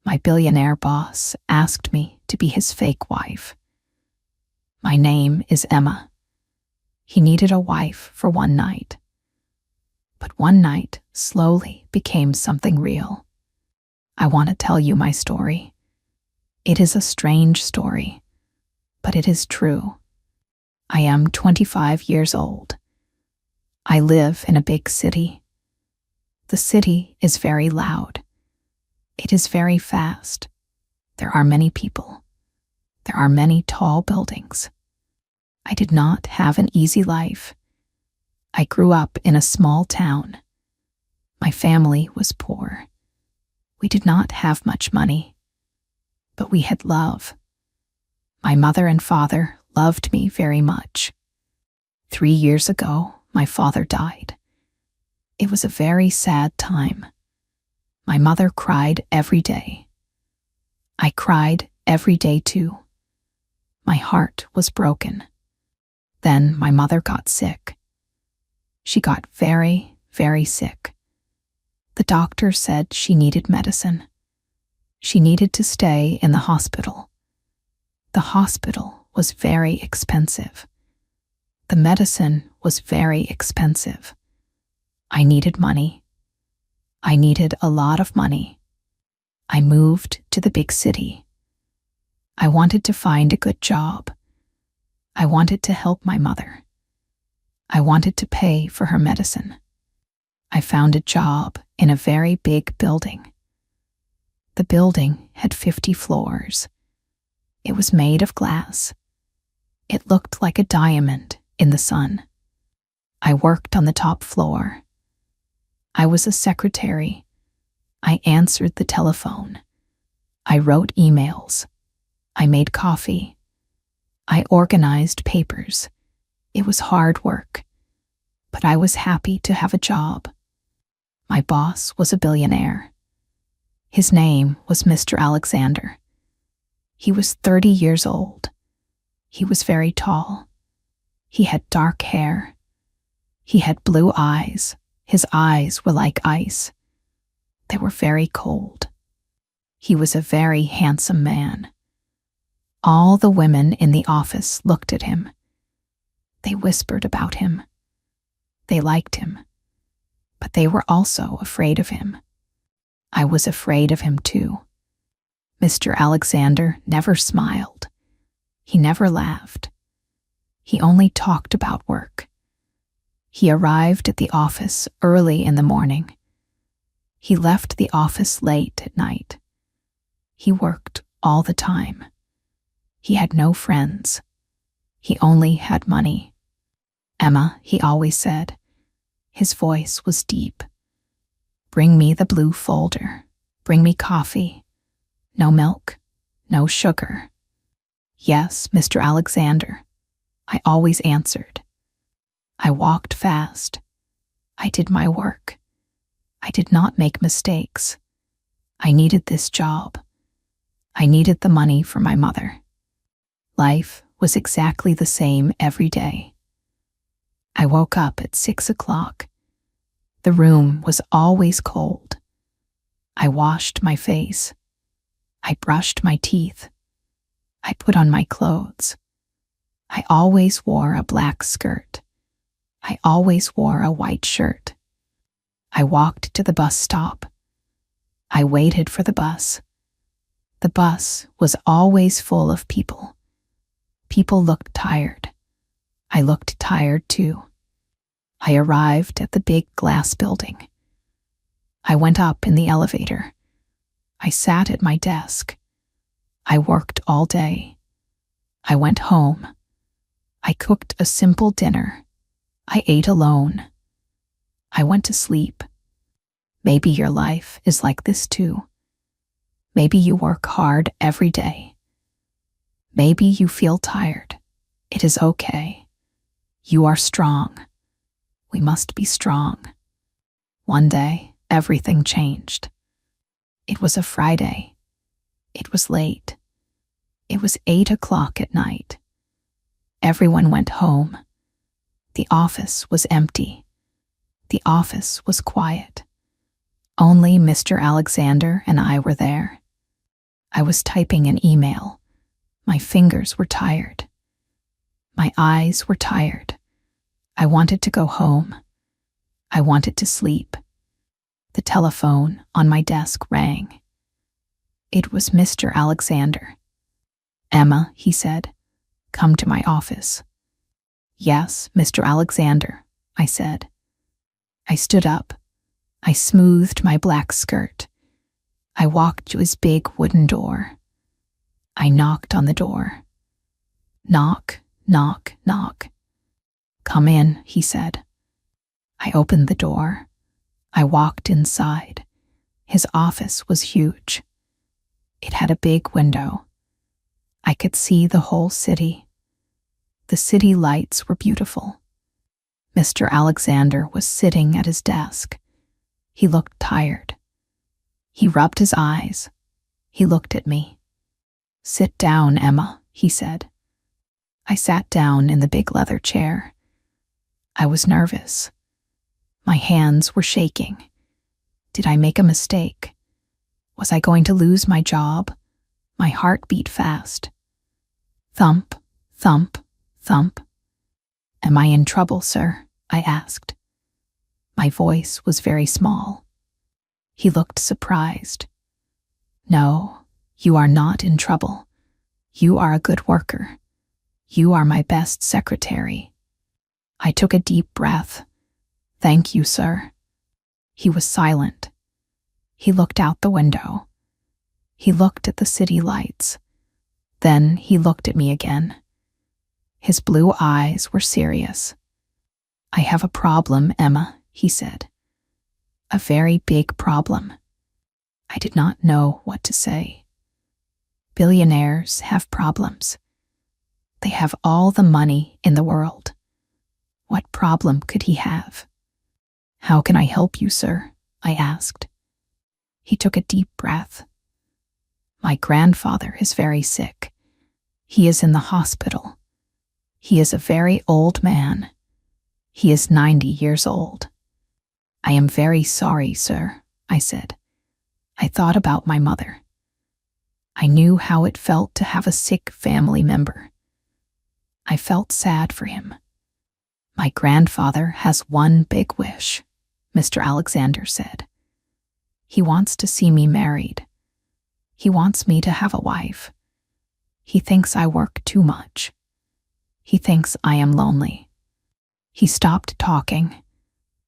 My billionaire boss asked me to be his fake wife. My name is Emma. He needed a wife for one night. But one night slowly became something real. I want to tell you my story. It is a strange story, but it is true. I am 25 years old. I live in a big city. The city is very loud. It is very fast. There are many people. There are many tall buildings. I did not have an easy life. I grew up in a small town. My family was poor. We did not have much money, but we had love. My mother and father loved me very much. 3 years ago, my father died. It was a very sad time. My mother cried every day. I cried every day too. My heart was broken. Then my mother got sick. She got very, very sick. The doctor said she needed medicine. She needed to stay in the hospital. The hospital was very expensive. The medicine was very expensive. I needed money. I needed a lot of money. I moved to the big city. I wanted to find a good job. I wanted to help my mother. I wanted to pay for her medicine. I found a job in a very big building. The building had 50 floors. It was made of glass. It looked like a diamond in the sun. I worked on the top floor. I was a secretary. I answered the telephone. I wrote emails. I made coffee. I organized papers. It was hard work, but I was happy to have a job. My boss was a billionaire. His name was Mr. Alexander. He was 30 years old. He was very tall. He had dark hair. He had blue eyes. His eyes were like ice. They were very cold. He was a very handsome man. All the women in the office looked at him. They whispered about him. They liked him, but they were also afraid of him. I was afraid of him too. Mr. Alexander never smiled. He never laughed. He only talked about work. He arrived at the office early in the morning. He left the office late at night. He worked all the time. He had no friends. He only had money. Emma, he always said. His voice was deep. Bring me the blue folder. Bring me coffee. No milk. No sugar. Yes, Mr. Alexander. I always answered. I walked fast. I did my work. I did not make mistakes. I needed this job. I needed the money for my mother. Life was exactly the same every day. I woke up at 6 o'clock. The room was always cold. I washed my face. I brushed my teeth. I put on my clothes. I always wore a black skirt. I always wore a white shirt. I walked to the bus stop. I waited for the bus. The bus was always full of people. People looked tired. I looked tired too. I arrived at the big glass building. I went up in the elevator. I sat at my desk. I worked all day. I went home. I cooked a simple dinner. I ate alone. I went to sleep. Maybe your life is like this too. Maybe you work hard every day. Maybe you feel tired. It is okay. You are strong. We must be strong. One day, everything changed. It was a Friday. It was late. It was 8 o'clock at night. Everyone went home. The office was empty. The office was quiet. Only Mr. Alexander and I were there. I was typing an email. My fingers were tired. My eyes were tired. I wanted to go home. I wanted to sleep. The telephone on my desk rang. It was Mr. Alexander. "Emma," he said, "come to my office." "Yes, Mr. Alexander," I said. I stood up. I smoothed my black skirt. I walked to his big wooden door. I knocked on the door. Knock, knock, knock. "Come in," he said. I opened the door. I walked inside. His office was huge. It had a big window. I could see the whole city. The city lights were beautiful. Mr. Alexander was sitting at his desk. He looked tired. He rubbed his eyes. He looked at me. "Sit down, Emma," he said. I sat down in the big leather chair. I was nervous. My hands were shaking. Did I make a mistake? Was I going to lose my job? My heart beat fast. Thump, thump, thump. "Am I in trouble, sir?" I asked. My voice was very small. He looked surprised. "No, you are not in trouble. You are a good worker. You are my best secretary." I took a deep breath. "Thank you, sir." He was silent. He looked out the window. He looked at the city lights. Then he looked at me again. His blue eyes were serious. "I have a problem, Emma," he said. "A very big problem." I did not know what to say. Billionaires have problems. They have all the money in the world. What problem could he have? "How can I help you, sir?" I asked. He took a deep breath. "My grandfather is very sick. He is in the hospital. He is a very old man. He is 90 years old." "I am very sorry, sir," I said. I thought about my mother. I knew how it felt to have a sick family member. I felt sad for him. "My grandfather has one big wish," Mr. Alexander said. "He wants to see me married. He wants me to have a wife. He thinks I work too much. He thinks I am lonely." He stopped talking.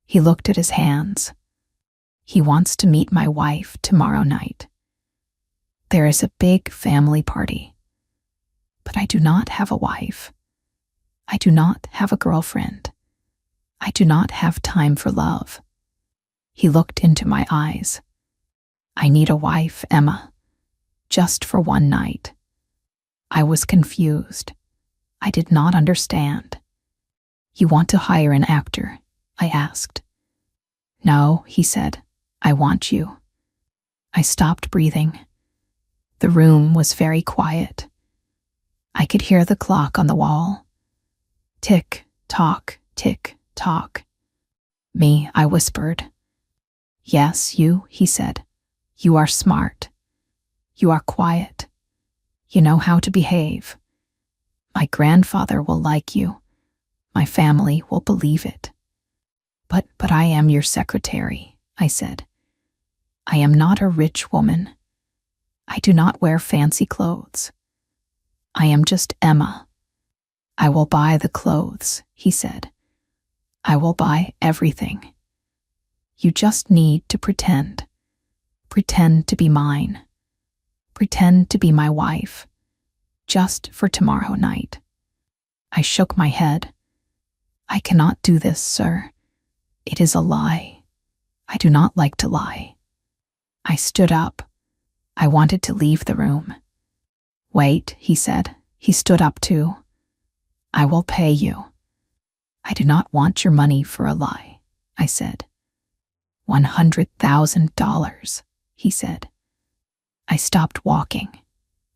He looked at his hands. "He wants to meet my wife tomorrow night. There is a big family party. But I do not have a wife. I do not have a girlfriend. I do not have time for love." He looked into my eyes. "I need a wife, Emma, just for one night." I was confused. I did not understand. "You want to hire an actor?" I asked. "No," he said. "I want you." I stopped breathing. The room was very quiet. I could hear the clock on the wall. Tick, tock, tick, tock. "Me," I whispered. "Yes, you," he said. "You are smart. You are quiet. You know how to behave. My grandfather will like you. My family will believe it." But I am your secretary," I said. "I am not a rich woman. I do not wear fancy clothes. I am just Emma." "I will buy the clothes," he said. "I will buy everything. You just need to pretend. Pretend to be mine. Pretend to be my wife. Just for tomorrow night." I shook my head. "I cannot do this, sir. It is a lie. I do not like to lie." I stood up. I wanted to leave the room. "Wait," he said. He stood up too. "I will pay you." "I do not want your money for a lie," I said. $100,000, he said. I stopped walking.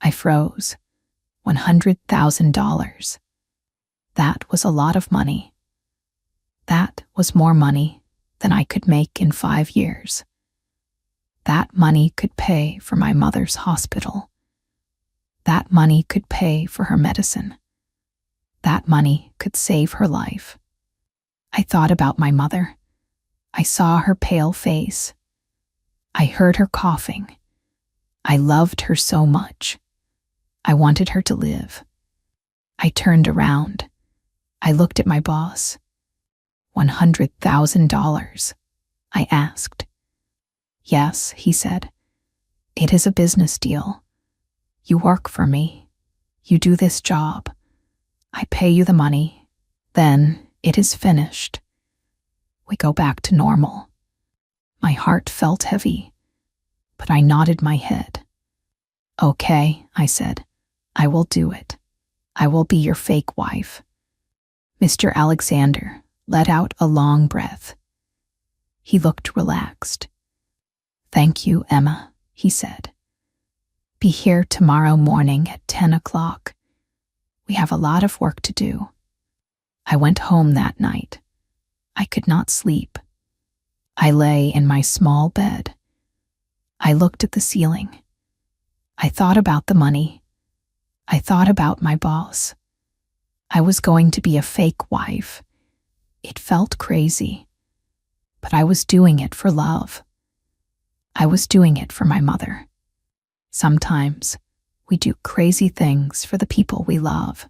I froze. $100,000. That was a lot of money. That was more money than I could make in 5 years. That money could pay for my mother's hospital. That money could pay for her medicine. That money could save her life. I thought about my mother. I saw her pale face. I heard her coughing. I loved her so much. I wanted her to live. I turned around. I looked at my boss. $100,000, I asked. Yes, he said. It is a business deal. You work for me. You do this job. I pay you the money. Then it is finished. We go back to normal. My heart felt heavy, but I nodded my head. Okay, I said. I will do it. I will be your fake wife. Mr. Alexander let out a long breath. He looked relaxed. Thank you, Emma, he said. Be here tomorrow morning at 10 o'clock. We have a lot of work to do. I went home that night. I could not sleep. I lay in my small bed. I looked at the ceiling. I thought about the money. I thought about my boss. I was going to be a fake wife. It felt crazy, but I was doing it for love. I was doing it for my mother. Sometimes we do crazy things for the people we love.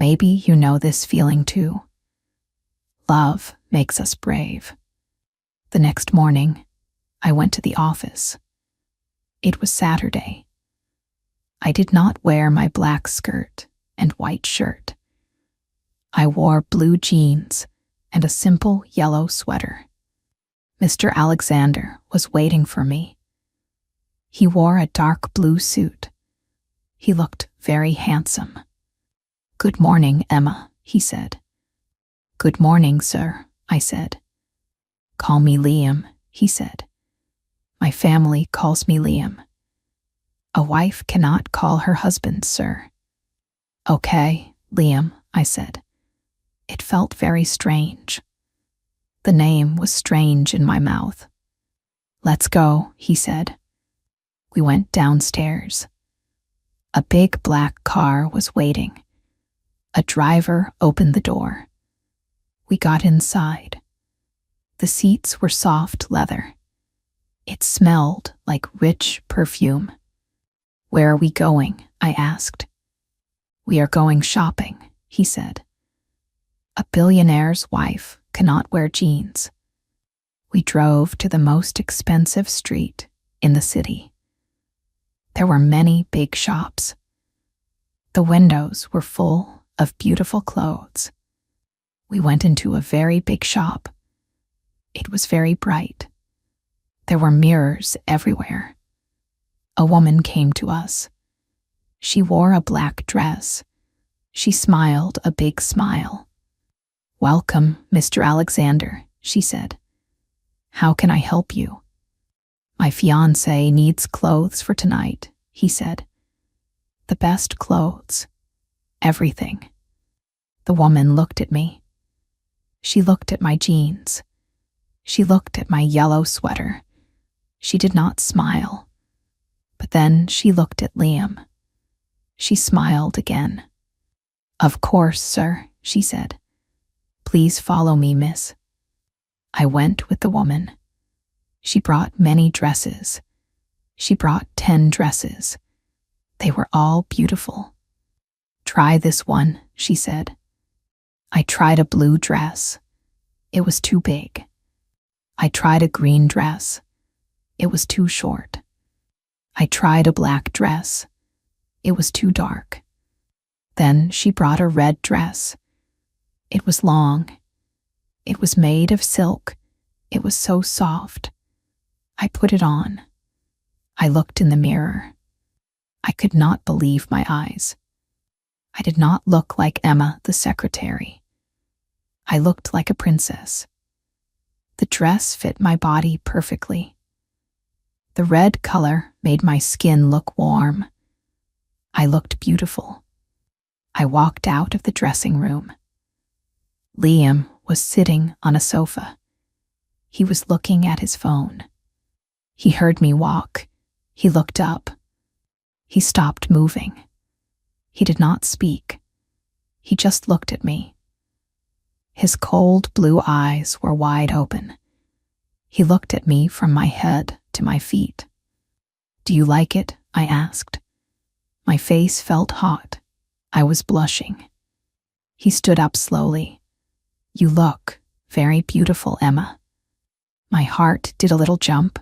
Maybe you know this feeling too. Love makes us brave. The next morning, I went to the office. It was Saturday. I did not wear my black skirt and white shirt. I wore blue jeans and a simple yellow sweater. Mr. Alexander was waiting for me. He wore a dark blue suit. He looked very handsome. Good morning, Emma, he said. Good morning, sir, I said. Call me Liam, he said. My family calls me Liam. A wife cannot call her husband, sir. Okay, Liam, I said. It felt very strange. The name was strange in my mouth. Let's go, he said. We went downstairs. A big black car was waiting. A driver opened the door. We got inside. The seats were soft leather. It smelled like rich perfume. Where are we going? I asked. We are going shopping, he said. A billionaire's wife cannot wear jeans. We drove to the most expensive street in the city. There were many big shops. The windows were full of beautiful clothes. We went into a very big shop. It was very bright. There were mirrors everywhere. A woman came to us. She wore a black dress. She smiled a big smile. Welcome, Mr. Alexander, she said. How can I help you? My fiancé needs clothes for tonight, he said. The best clothes. Everything. The woman looked at me. She looked at my jeans. She looked at my yellow sweater. She did not smile. But then she looked at Liam. She smiled again. Of course, sir, she said. Please follow me, miss. I went with the woman. She brought many dresses. She brought 10 dresses. They were all beautiful. Try this one, she said. I tried a blue dress. It was too big. I tried a green dress. It was too short. I tried a black dress. It was too dark. Then she brought a red dress. It was long. It was made of silk. It was so soft. I put it on. I looked in the mirror. I could not believe my eyes. I did not look like Emma, the secretary. I looked like a princess. The dress fit my body perfectly. The red color made my skin look warm. I looked beautiful. I walked out of the dressing room. Liam was sitting on a sofa. He was looking at his phone. He heard me walk. He looked up. He stopped moving. He did not speak. He just looked at me. His cold blue eyes were wide open. He looked at me from my head to my feet. "Do you like it?" I asked. My face felt hot. I was blushing. He stood up slowly. "You look very beautiful, Emma." My heart did a little jump.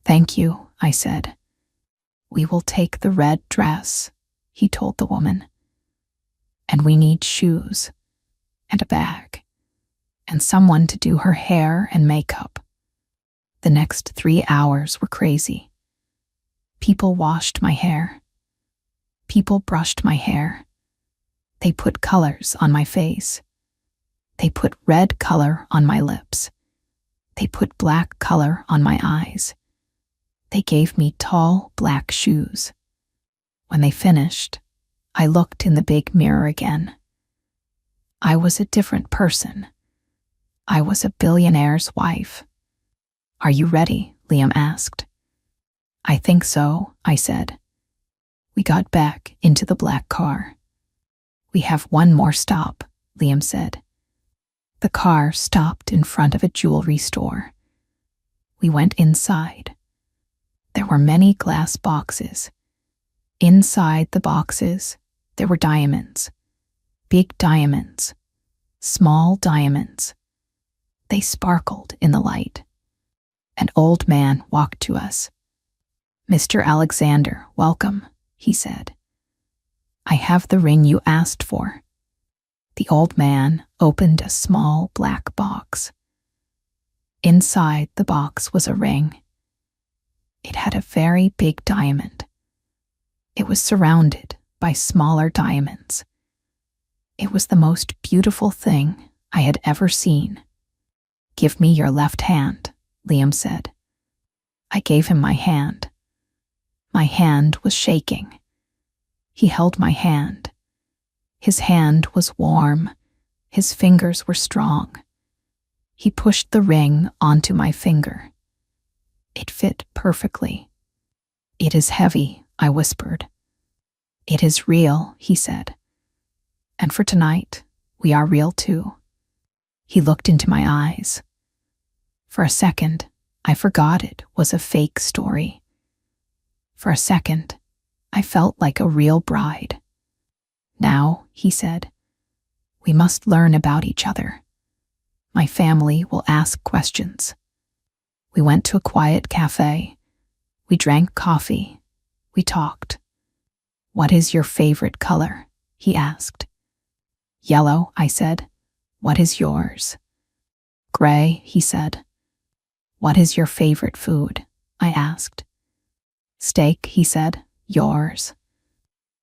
"Thank you," I said. "We will take the red dress," he told the woman. "And we need shoes, and a bag, and someone to do her hair and makeup." The next 3 hours were crazy. People washed my hair. People brushed my hair. They put colors on my face. They put red color on my lips. They put black color on my eyes. They gave me tall black shoes. When they finished, I looked in the big mirror again. I was a different person. I was a billionaire's wife. "Are you ready?" Liam asked. "I think so," I said. We got back into the black car. "We have one more stop," Liam said. The car stopped in front of a jewelry store. We went inside. There were many glass boxes. Inside the boxes, there were diamonds. Big diamonds. Small diamonds. They sparkled in the light. An old man walked to us. "Mr. Alexander, welcome," he said. "I have the ring you asked for." The old man opened a small black box. Inside the box was a ring. It had a very big diamond. It was surrounded by smaller diamonds. It was the most beautiful thing I had ever seen. "Give me your left hand," Liam said. I gave him my hand. My hand was shaking. He held my hand. His hand was warm. His fingers were strong. He pushed the ring onto my finger. It fit perfectly. "It is heavy," I whispered. "It is real," he said. "And for tonight, we are real too." He looked into my eyes. For a second, I forgot it was a fake story. For a second, I felt like a real bride. "Now," he said, "we must learn about each other. My family will ask questions." We went to a quiet cafe. We drank coffee. We talked. "What is your favorite color?" he asked. "Yellow," I said. "What is yours?" "Gray," he said. "What is your favorite food?" I asked. "Steak," he said. "Yours?"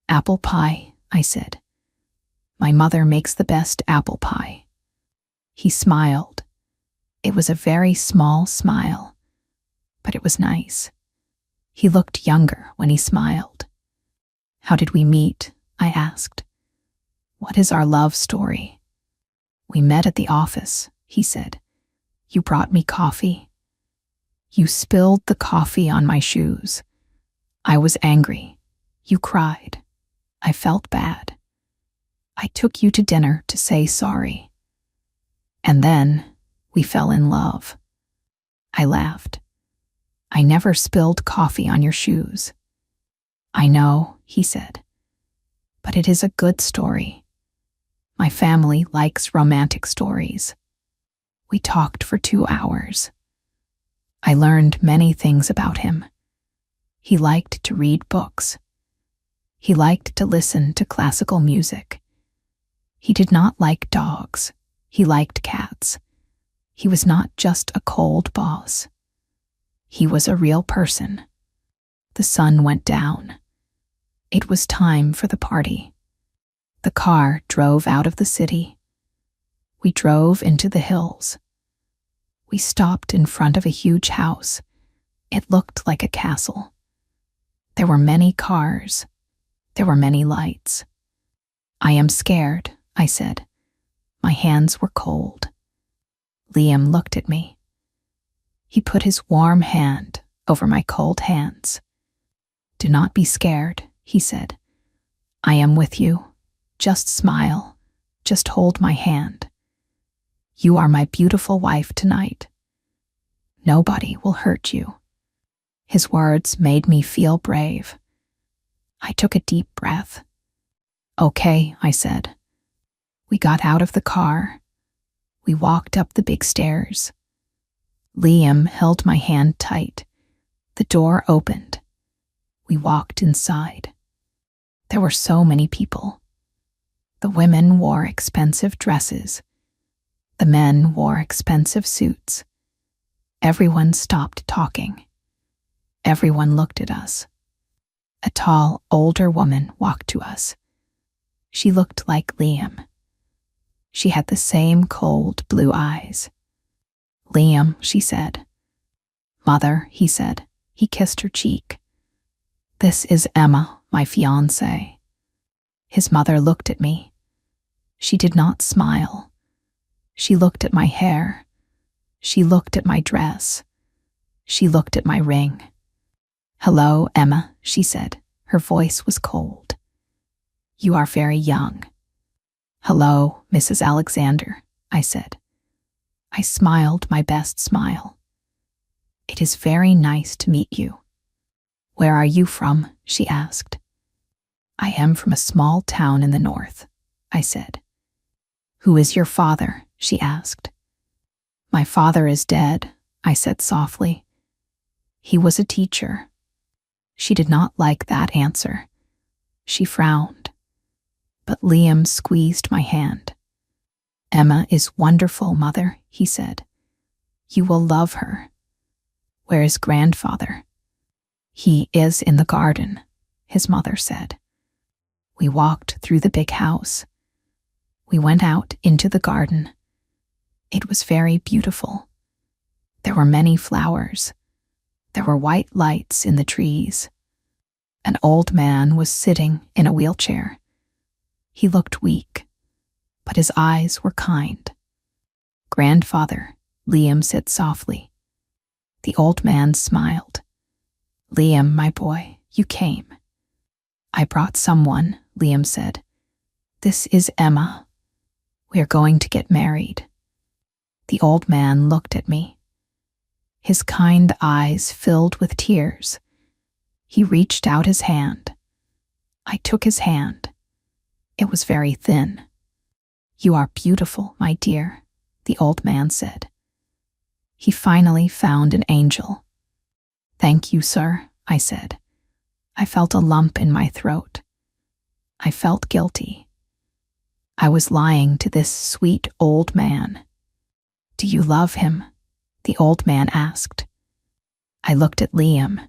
"Apple pie," I said. "My mother makes the best apple pie." He smiled. It was a very small smile, but it was nice. He looked younger when he smiled. "How did we meet?" I asked. "What is our love story?" "We met at the office," he said. "You brought me coffee. You spilled the coffee on my shoes. I was angry. You cried. I felt bad. I took you to dinner to say sorry. And then we fell in love." I laughed. "I never spilled coffee on your shoes." "I know," he said. "But it is a good story. My family likes romantic stories." We talked for 2 hours. I learned many things about him. He liked to read books. He liked to listen to classical music. He did not like dogs. He liked cats. He was not just a cold boss. He was a real person. The sun went down. It was time for the party. The car drove out of the city. We drove into the hills. We stopped in front of a huge house. It looked like a castle. There were many cars. There were many lights. "I am scared," I said. My hands were cold. Liam looked at me. He put his warm hand over my cold hands. Do not be scared, he said. I am with you. Just smile. Just hold my hand. You are my beautiful wife tonight. Nobody will hurt you. His words made me feel brave. I took a deep breath. Okay, I said. We got out of the car. We walked up the big stairs. Liam held my hand tight. The door opened. We walked inside. There were so many people. The women wore expensive dresses. The men wore expensive suits. Everyone stopped talking. Everyone looked at us. A tall, older woman walked to us. She looked like Liam. She had the same cold blue eyes. Liam, she said. Mother, he said. He kissed her cheek. This is Emma, my fiancée. His mother looked at me. She did not smile. She looked at my hair. She looked at my dress. She looked at my ring. Hello, Emma, she said. Her voice was cold. You are very young. Hello, Mrs. Alexander, I said. I smiled my best smile. It is very nice to meet you. Where are you from? She asked. I am from a small town in the north, I said. Who is your father? She asked. My father is dead, I said softly. He was a teacher. She did not like that answer. She frowned. But Liam squeezed my hand. Emma is wonderful, Mother, he said. You will love her. Where is grandfather? He is in the garden, his mother said. We walked through the big house. We went out into the garden. It was very beautiful. There were many flowers. There were white lights in the trees. An old man was sitting in a wheelchair. He looked weak, but his eyes were kind. Grandfather, Liam said softly. The old man smiled. Liam, my boy, you came. I brought someone, Liam said. This is Emma. We are going to get married. The old man looked at me. His kind eyes filled with tears. He reached out his hand. I took his hand. It was very thin. You are beautiful, my dear, the old man said. He finally found an angel. Thank you, sir, I said. I felt a lump in my throat. I felt guilty. I was lying to this sweet old man. Do you love him? The old man asked. I looked at Liam.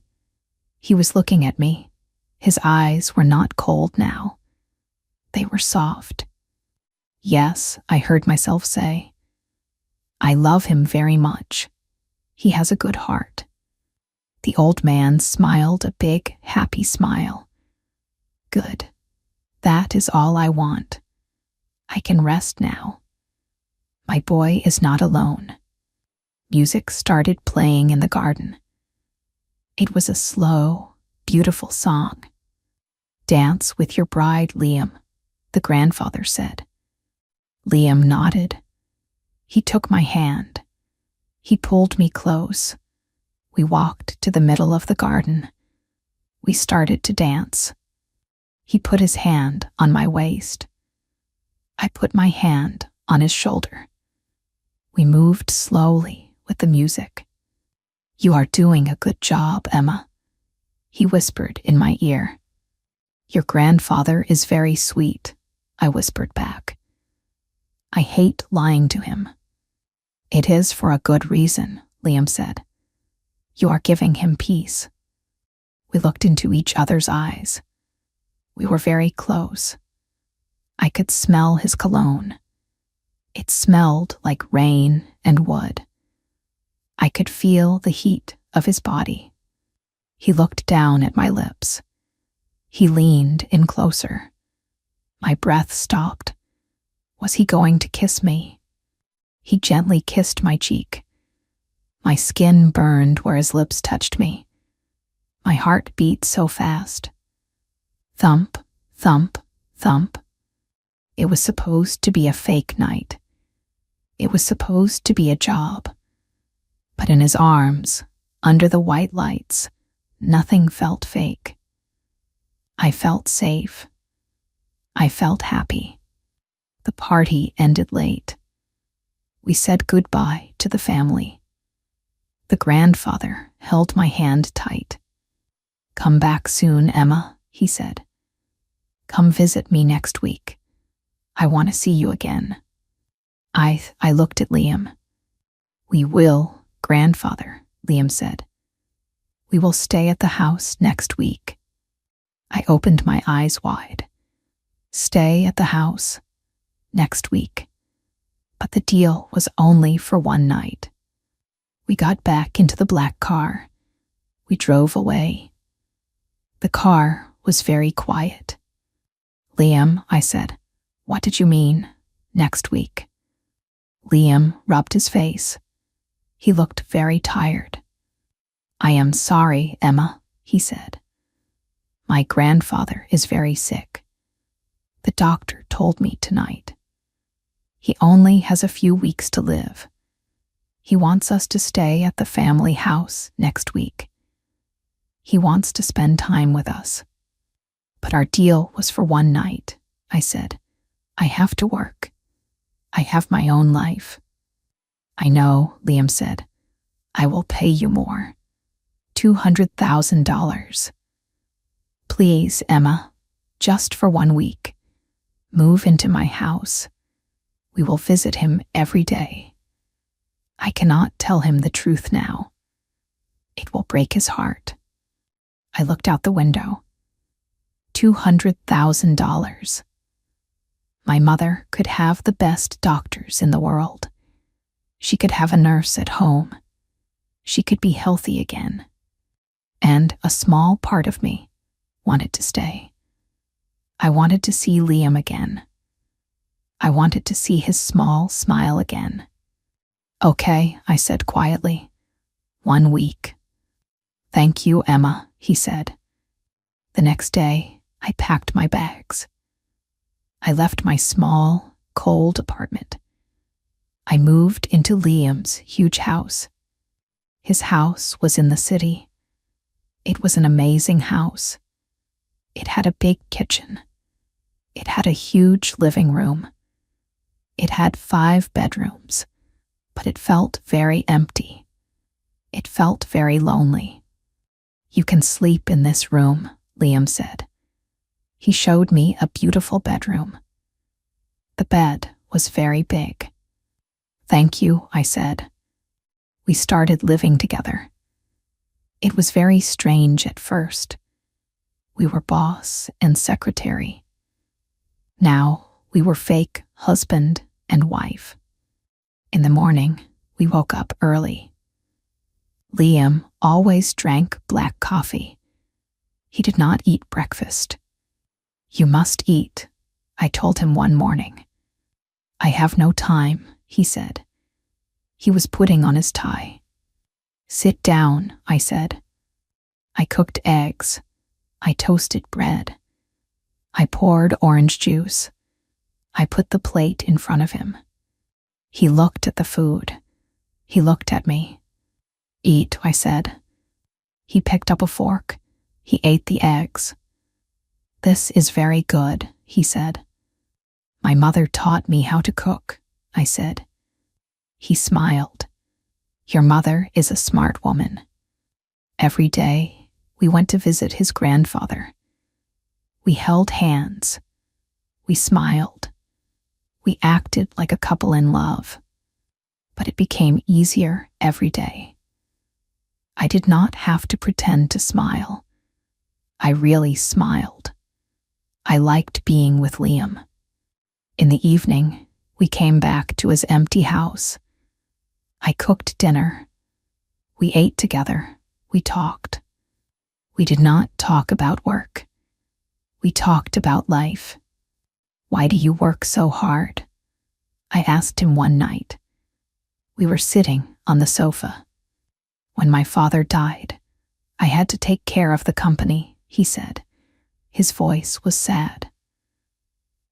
He was looking at me. His eyes were not cold now. They were soft. Yes, I heard myself say. I love him very much. He has a good heart. The old man smiled a big, happy smile. Good. That is all I want. I can rest now. My boy is not alone. Music started playing in the garden. It was a slow, beautiful song. Dance with your bride, Liam, the grandfather said. Liam nodded. He took my hand. He pulled me close. We walked to the middle of the garden. We started to dance. He put his hand on my waist. I put my hand on his shoulder. We moved slowly with the music. You are doing a good job, Emma, he whispered in my ear. Your grandfather is very sweet, I whispered back. I hate lying to him. It is for a good reason, Liam said. You are giving him peace. We looked into each other's eyes. We were very close. I could smell his cologne. It smelled like rain and wood. I could feel the heat of his body. He looked down at my lips. He leaned in closer. My breath stopped. Was he going to kiss me? He gently kissed my cheek. My skin burned where his lips touched me. My heart beat so fast. Thump, thump, thump. It was supposed to be a fake night. It was supposed to be a job. But in his arms, under the white lights, nothing felt fake. I felt safe. I felt happy. The party ended late. We said goodbye to the family. The grandfather held my hand tight. "Come back soon, Emma," he said. "Come visit me next week. I want to see you again." I looked at Liam. "We will, grandfather," Liam said. "We will stay at the house next week." I opened my eyes wide. Stay at the house next week. But the deal was only for one night. We got back into the black car. We drove away. The car was very quiet. "Liam," I said, "what did you mean, next week?" Liam rubbed his face. He looked very tired. "I am sorry, Emma," he said. "My grandfather is very sick. The doctor told me tonight. He only has a few weeks to live. He wants us to stay at the family house next week. He wants to spend time with us. But our deal was for one night," I said. "I have to work. I have my own life." "I know," Liam said. "I will pay you more. $200,000. Please, Emma, just for 1 week. Move into my house. We will visit him every day. I cannot tell him the truth now. It will break his heart." I looked out the window. $200,000. My mother could have the best doctors in the world. She could have a nurse at home. She could be healthy again. And a small part of me wanted to stay. I wanted to see Liam again. I wanted to see his small smile again. "Okay," I said quietly. 1 week. "Thank you, Emma," he said. The next day, I packed my bags. I left my small, cold apartment. I moved into Liam's huge house. His house was in the city. It was an amazing house. It had a big kitchen. It had a huge living room. It had 5 bedrooms, but it felt very empty. It felt very lonely. "You can sleep in this room," Liam said. He showed me a beautiful bedroom. The bed was very big. "Thank you," I said. We started living together. It was very strange at first. We were boss and secretary. Now we were fake husband and wife. In the morning, we woke up early. Liam always drank black coffee. He did not eat breakfast. "You must eat," I told him one morning. "I have no time," he said. He was putting on his tie. "Sit down," I said. I cooked eggs. I toasted bread. I poured orange juice. I put the plate in front of him. He looked at the food. He looked at me. "Eat," I said. He picked up a fork. He ate the eggs. "This is very good," he said. "My mother taught me how to cook," I said. He smiled. "Your mother is a smart woman." Every day, we went to visit his grandfather. We held hands. We smiled. We acted like a couple in love. But it became easier every day. I did not have to pretend to smile. I really smiled. I liked being with Liam. In the evening, we came back to his empty house. I cooked dinner. We ate together. We talked. We did not talk about work. We talked about life. "Why do you work so hard?" I asked him one night. We were sitting on the sofa. "When my father died, I had to take care of the company, he said. His voice was sad.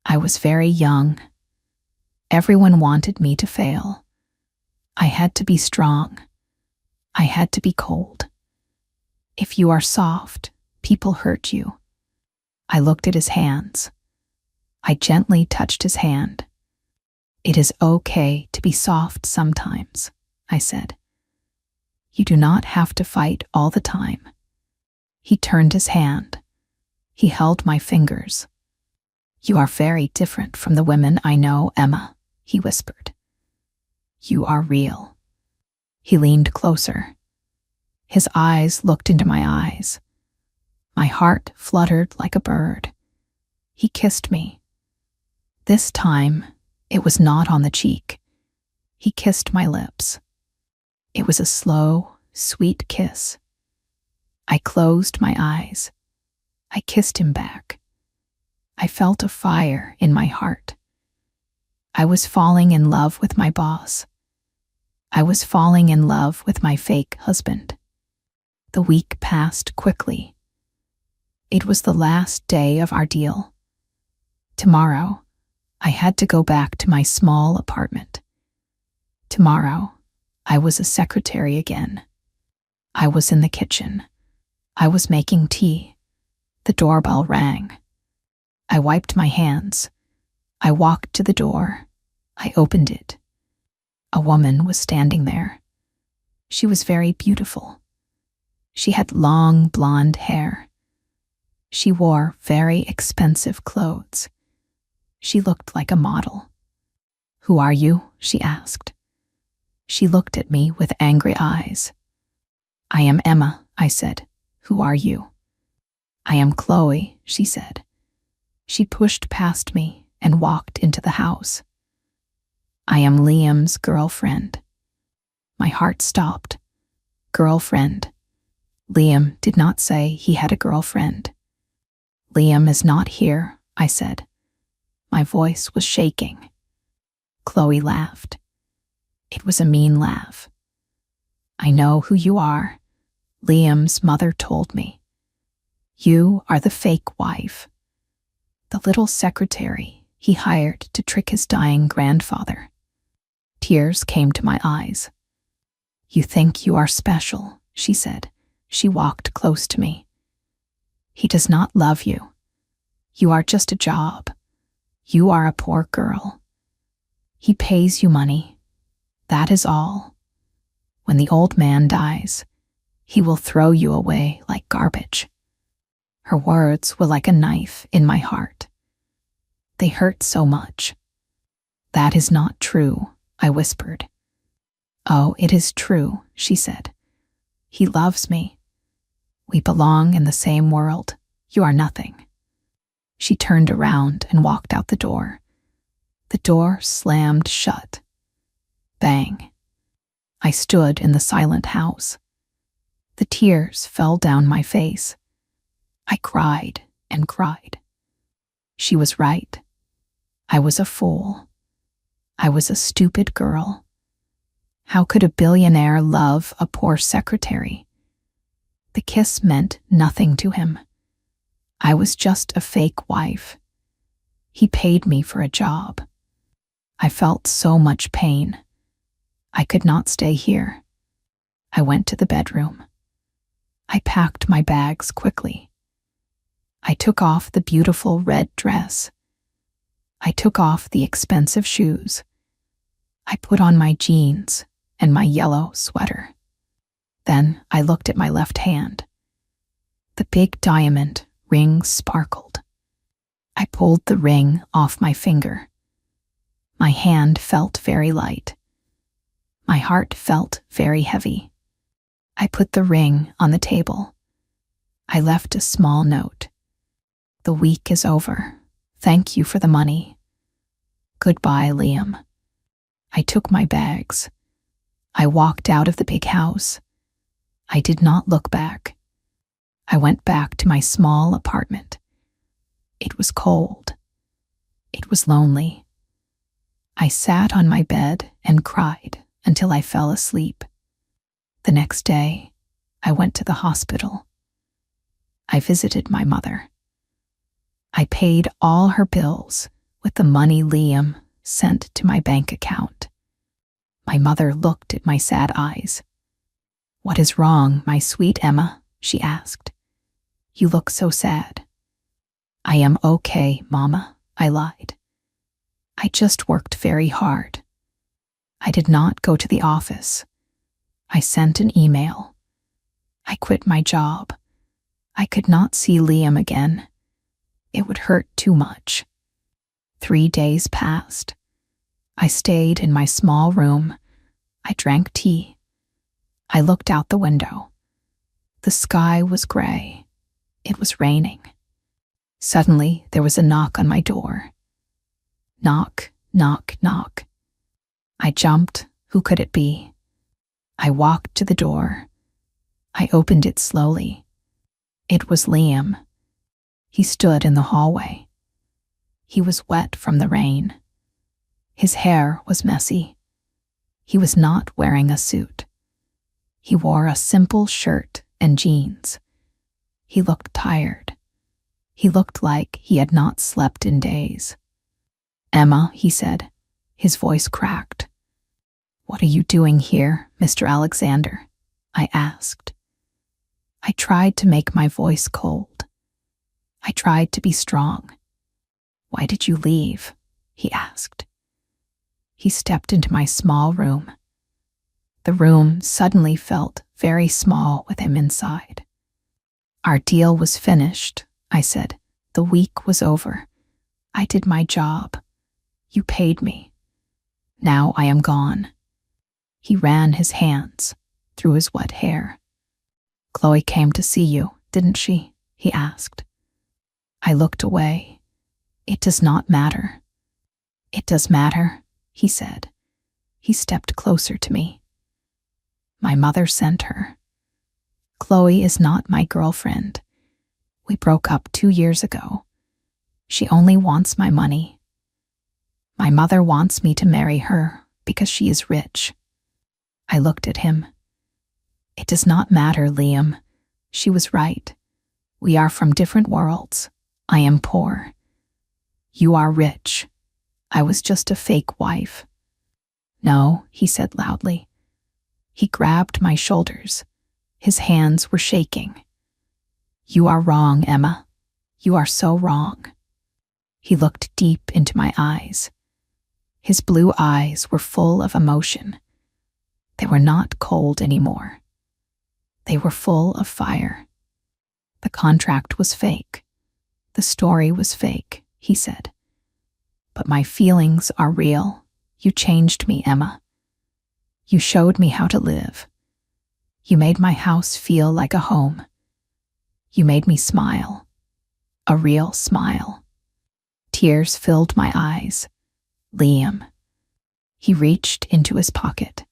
I was very young. Everyone wanted me to fail. I had to be strong. I had to be cold. If you are soft, people hurt you. I looked at his hands. I gently touched his hand. It is okay to be soft sometimes, I said. You do not have to fight all the time. He turned his hand. He held my fingers. You are very different from the women I know, Emma, he whispered. You are real. He leaned closer. His eyes looked into my eyes. My heart fluttered like a bird. He kissed me. This time, it was not on the cheek. He kissed my lips. It was a slow, sweet kiss. I closed my eyes. I kissed him back. I felt a fire in my heart. I was falling in love with my boss. I was falling in love with my fake husband. The week passed quickly. It was the last day of our deal. Tomorrow, I had to go back to my small apartment. Tomorrow, I was a secretary again. I was in the kitchen. I was making tea. The doorbell rang. I wiped my hands. I walked to the door. I opened it. A woman was standing there. She was very beautiful. She had long blonde hair. She wore very expensive clothes. She looked like a model. Who are you? She asked. She looked at me with angry eyes. I am Emma, I said. Who are you? I am Chloe, she said. She pushed past me and walked into the house. I am Liam's girlfriend. My heart stopped. Girlfriend. Liam did not say he had a girlfriend. Liam is not here, I said. My voice was shaking. Chloe laughed. It was a mean laugh. I know who you are. Liam's mother told me. You are the fake wife. The little secretary he hired to trick his dying grandfather. Tears came to my eyes. You think you are special, she said. She walked close to me. He does not love you. You are just a job. You are a poor girl. He pays you money. That is all. When the old man dies, he will throw you away like garbage. Her words were like a knife in my heart. They hurt so much. That is not true, I whispered. Oh, it is true, she said. He loves me. We belong in the same world. You are nothing. She turned around and walked out the door. The door slammed shut. Bang. I stood in the silent house. The tears fell down my face. I cried and cried. She was right. I was a fool. I was a stupid girl. How could a billionaire love a poor secretary? The kiss meant nothing to him. I was just a fake wife. He paid me for a job. I felt so much pain. I could not stay here. I went to the bedroom. I packed my bags quickly. I took off the beautiful red dress. I took off the expensive shoes. I put on my jeans and my yellow sweater. Then I looked at my left hand. The big diamond ring sparkled. I pulled the ring off my finger. My hand felt very light. My heart felt very heavy. I put the ring on the table. I left a small note. The week is over. Thank you for the money. Goodbye, Liam. I took my bags. I walked out of the big house. I did not look back. I went back to my small apartment. It was cold. It was lonely. I sat on my bed and cried until I fell asleep. The next day, I went to the hospital. I visited my mother. I paid all her bills with the money Liam sent to my bank account. My mother looked at my sad eyes. "What is wrong, my sweet Emma?" she asked. "You look so sad." "I am okay, Mama," I lied. "I just worked very hard. I did not go to the office. I sent an email. I quit my job. I could not see Liam again. It would hurt too much." 3 days passed. I stayed in my small room. I drank tea. I looked out the window. The sky was gray. It was raining. Suddenly, there was a knock on my door. Knock, knock, knock. I jumped. Who could it be? I walked to the door. I opened it slowly. It was Liam. He stood in the hallway. He was wet from the rain. His hair was messy. He was not wearing a suit. He wore a simple shirt and jeans. He looked tired. He looked like he had not slept in days. "Emma," he said. His voice cracked. "What are you doing here, Mr. Alexander?" I asked. I tried to make my voice cold. I tried to be strong. "Why did you leave?" he asked. He stepped into my small room. The room suddenly felt very small with him inside. "Our deal was finished," I said. "The week was over. I did my job. You paid me. Now I am gone." He ran his hands through his wet hair. "Chloe came to see you, didn't she?" he asked. I looked away. "It does not matter." "It does matter," he said. He stepped closer to me. "My mother sent her. Chloe is not my girlfriend. We broke up 2 years ago. She only wants my money. My mother wants me to marry her because she is rich." I looked at him. "It does not matter, Liam. She was right. We are from different worlds. I am poor. You are rich. I was just a fake wife." "No," he said loudly. He grabbed my shoulders. His hands were shaking. "You are wrong, Emma. You are so wrong." He looked deep into my eyes. His blue eyes were full of emotion. They were not cold anymore. They were full of fire. "The contract was fake. The story was fake," he said. "But my feelings are real. You changed me, Emma. You showed me how to live. You made my house feel like a home. You made me smile. A real smile." Tears filled my eyes. "Liam." He reached into his pocket.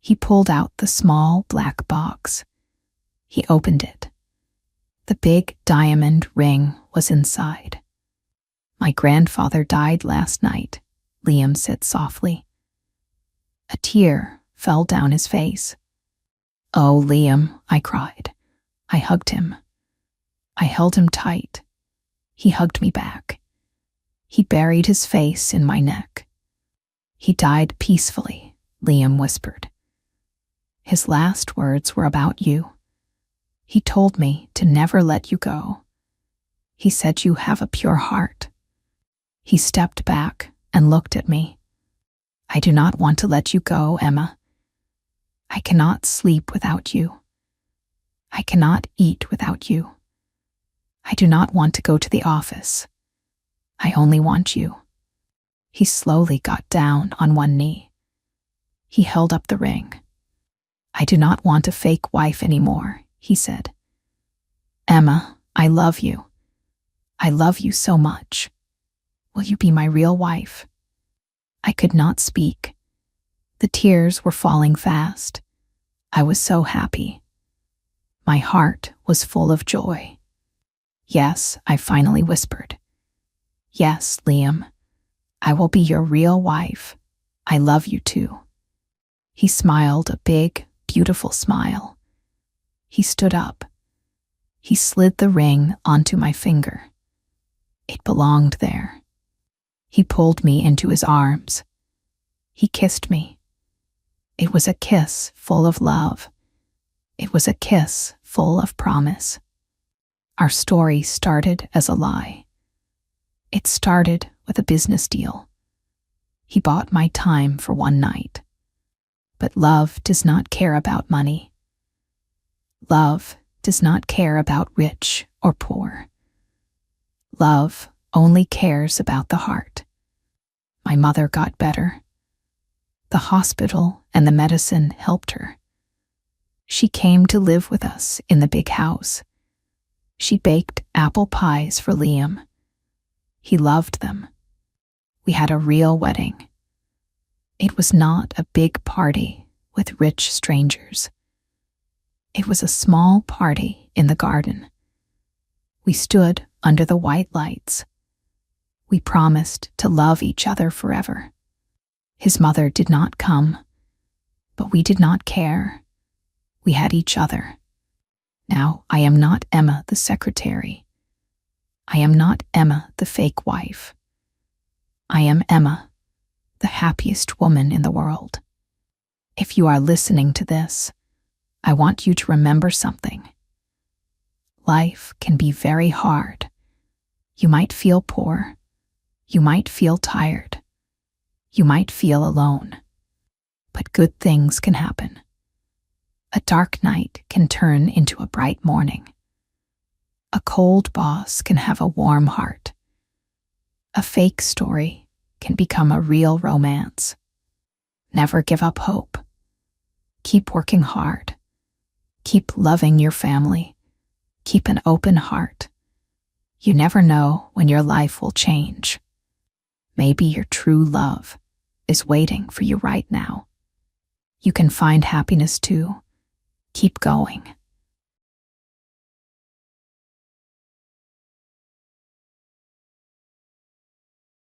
He pulled out the small black box. He opened it. The big diamond ring was inside. "My grandfather died last night," Liam said softly. A tear fell down his face. "Oh, Liam," I cried. I hugged him. I held him tight. He hugged me back. He buried his face in my neck. "He died peacefully," Liam whispered. "His last words were about you. He told me to never let you go. He said you have a pure heart." He stepped back and looked at me. "I do not want to let you go, Emma. I cannot sleep without you. I cannot eat without you. I do not want to go to the office. I only want you." He slowly got down on one knee. He held up the ring. "I do not want a fake wife anymore," he said. "Emma, I love you. I love you so much. Will you be my real wife?" I could not speak. The tears were falling fast. I was so happy. My heart was full of joy. "Yes," I finally whispered. "Yes, Liam. I will be your real wife. I love you too." He smiled a big, beautiful smile. He stood up. He slid the ring onto my finger. It belonged there. He pulled me into his arms. He kissed me. It was a kiss full of love. It was a kiss full of promise. Our story started as a lie. It started with a business deal. He bought my time for one night. But love does not care about money. Love does not care about rich or poor. Love only cares about the heart. My mother got better. The hospital and the medicine helped her. She came to live with us in the big house. She baked apple pies for Liam. He loved them. We had a real wedding. It was not a big party with rich strangers. It was a small party in the garden. We stood under the white lights. We promised to love each other forever. His mother did not come, but we did not care. We had each other. Now I am not Emma the secretary. I am not Emma the fake wife. I am Emma, the happiest woman in the world. If you are listening to this, I want you to remember something. Life can be very hard. You might feel poor. You might feel tired. You might feel alone. But good things can happen. A dark night can turn into a bright morning. A cold boss can have a warm heart. A fake story can become a real romance. Never give up hope. Keep working hard. Keep loving your family. Keep an open heart. You never know when your life will change. Maybe your true love is waiting for you right now. You can find happiness too. Keep going.